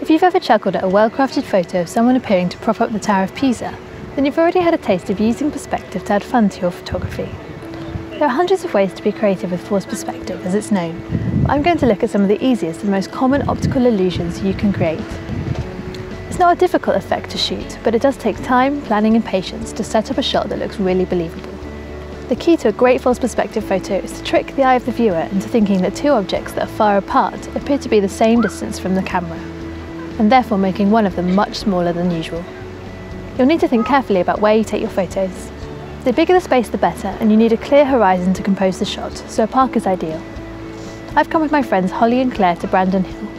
If you've ever chuckled at a well-crafted photo of someone appearing to prop up the Tower of Pisa, then you've already had a taste of using perspective to add fun to your photography. There are hundreds of ways to be creative with forced perspective, as it's known, but I'm going to look at some of the easiest and most common optical illusions you can create. It's not a difficult effect to shoot, but it does take time, planning and patience to set up a shot that looks really believable. The key to a great false perspective photo is to trick the eye of the viewer into thinking that two objects that are far apart appear to be the same distance from the camera, and therefore making one of them much smaller than usual. You'll need to think carefully about where you take your photos. The bigger the space the better, and you need a clear horizon to compose the shot, so a park is ideal. I've come with my friends Holly and Claire to Brandon Hill.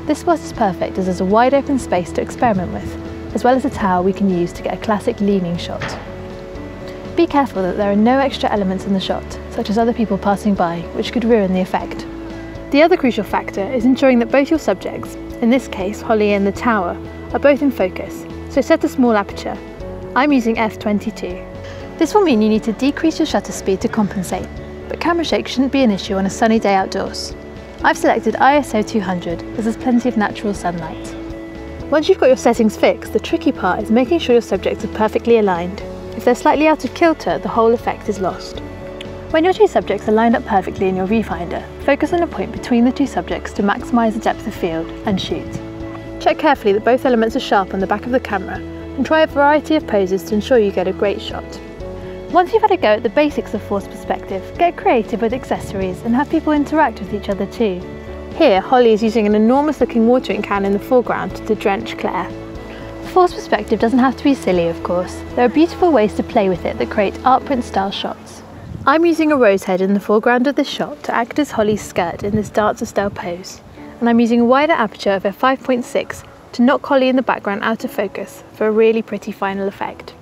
This spot is perfect as there's a wide open space to experiment with, as well as a tower we can use to get a classic leaning shot. Be careful that there are no extra elements in the shot, such as other people passing by, which could ruin the effect. The other crucial factor is ensuring that both your subjects, in this case Holly and the tower, are both in focus, so set a small aperture. I'm using f/22. This will mean you need to decrease your shutter speed to compensate, but camera shake shouldn't be an issue on a sunny day outdoors. I've selected ISO 200 as there's plenty of natural sunlight. Once you've got your settings fixed, the tricky part is making sure your subjects are perfectly aligned. If they're slightly out of kilter, the whole effect is lost. When your two subjects are lined up perfectly in your viewfinder, focus on a point between the two subjects to maximise the depth of field and shoot. Check carefully that both elements are sharp on the back of the camera and try a variety of poses to ensure you get a great shot. Once you've had a go at the basics of forced perspective, get creative with accessories and have people interact with each other too. Here, Holly is using an enormous looking watering can in the foreground to drench Claire. Forced perspective doesn't have to be silly, of course. There are beautiful ways to play with it that create art print style shots. I'm using a rose head in the foreground of this shot to act as Holly's skirt in this dancer style pose, and I'm using a wider aperture of f5.6 to knock Holly in the background out of focus for a really pretty final effect.